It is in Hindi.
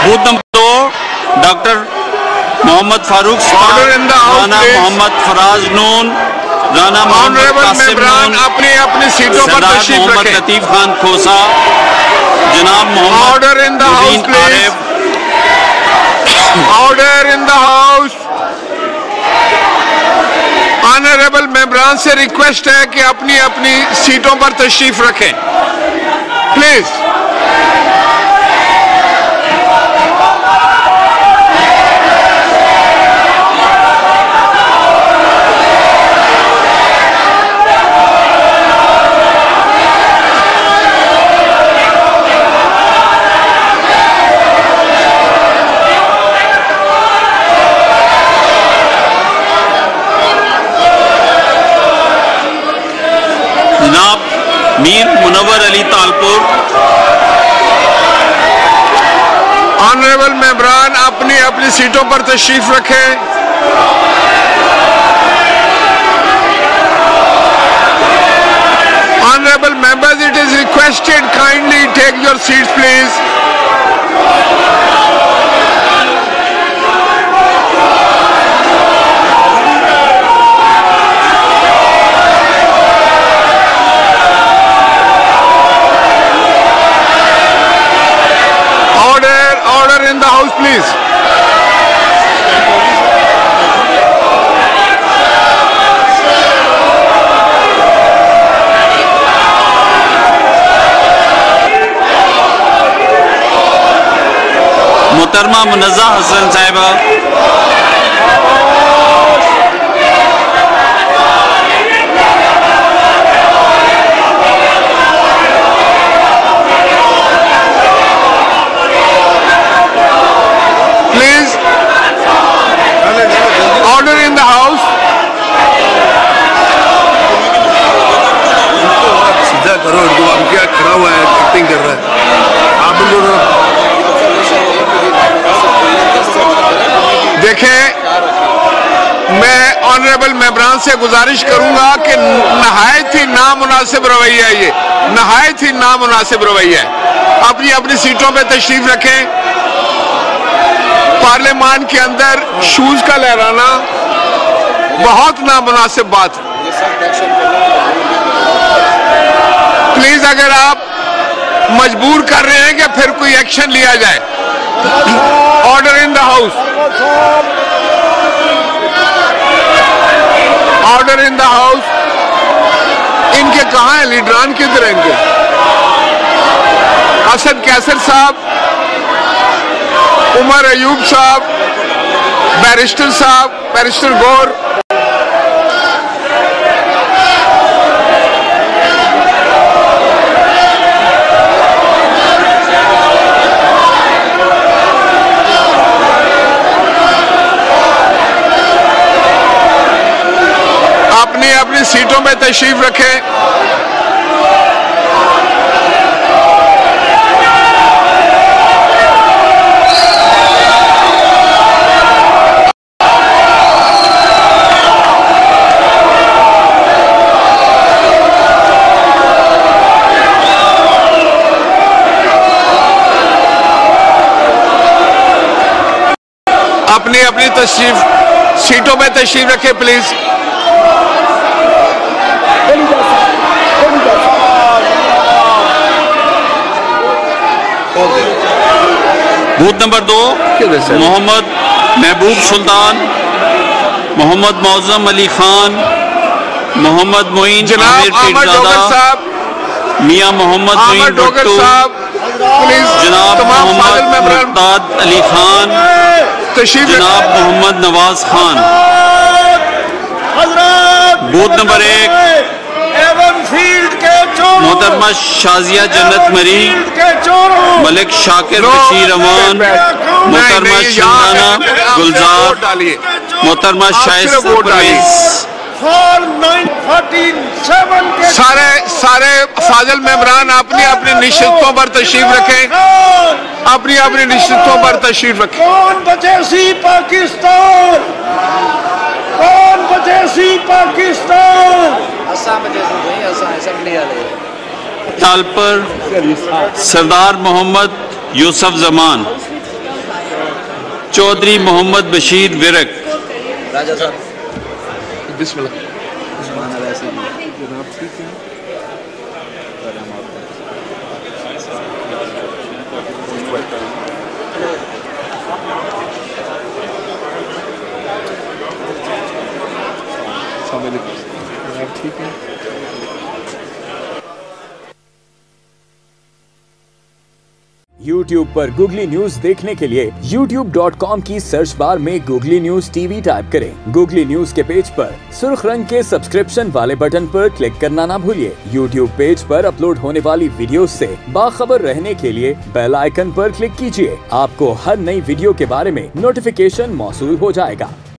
Booth number 2 doctor Mohammad Farooq Rana Mohammad Faraz Noon, Rana Mohammad Qasim Noon, अपनी अपनी सीटों पर तशरीफ मोहम्मद रखें। लतीफ खान खोसा, जनाब Mohammad order in the house please, order in the house. Honourable मेंबरान से रिक्वेस्ट है कि अपनी अपनी सीटों पर तशरीफ रखें प्लीज। जनाब मीर मुनव्वर अली तालपुर। ऑनरेबल मेंबरान अपनी अपनी सीटों पर तशरीफ रखें। Honourable members, it is requested kindly take your seats please. Order in the house please. मोहतरमा मुनज़्ज़ा हसन साहिबा। Order in the house. सीधा करो, अब क्या खड़ा हुआ है, एक्टिंग कर रहा है। आप देखें, मैं ऑनरेबल मेंबरान से गुजारिश करूंगा कि नहायत ही नामुनासिब रवैया, ये नहायत ही नामुनासिब रवैया है। अपनी अपनी सीटों पे तशरीफ रखें। पार्लियामान के अंदर शूज का लहराना बहुत नामुनासिब बात है। प्लीज अगर आप मजबूर कर रहे हैं कि फिर कोई एक्शन लिया जाए। Order in the house, order in the house. इनके कहाँ हैं लीडरान, किधर हैं इनके? असद कैसर साहब, उमर अयूब साहब, बैरिस्टर साहब, बैरिस्टर गौर। अपनी अपनी सीटों में तशरीफ रखें। अपनी अपनी तशरीफ सीटों में तशरीफ रखें प्लीज। बूथ नंबर 2 मोहम्मद महबूब सुल्तान, मोहम्मद मौजम अली खान, मोहम्मद मोइन आमिर पीरजादा, मियां मोहम्मद मोइन भुट्टो, जनाब मोहम्मद मुर्ताद अली खान, जनाब मोहम्मद नवाज खान। बूथ नंबर 1 मोहतरमा शाजिया जन्नत मरी, मलिक शाकिर बशीर अमान, मोहतरमा शिंदाना गुलजार, मोहतरमा शाइस्ता परवेज। सारे फाजिल मेंबरान अपनी अपनी निश्चितों पर तशरीफ रखें। अपनी अपनी निश्चितों पर तशरीफ रखें। कौन बचेसी पाकिस्तान, कौन बचेसी पाकिस्तान। ताल पर सरदार मोहम्मद यूसुफ जमान। चौधरी मोहम्मद बशीर विरक। राजा साहब बिस्मिल्लाह। ठीक है। YouTube पर गूगली न्यूज देखने के लिए youtube.com की सर्च बार में गूगली न्यूज टीवी टाइप करें। गूगली न्यूज के पेज पर सुर्ख रंग के सब्सक्रिप्शन वाले बटन पर क्लिक करना ना भूलिए। YouTube पेज पर अपलोड होने वाली वीडियोस से बाखबर रहने के लिए बेल आइकन पर क्लिक कीजिए। आपको हर नई वीडियो के बारे में नोटिफिकेशन मौसूल हो जाएगा।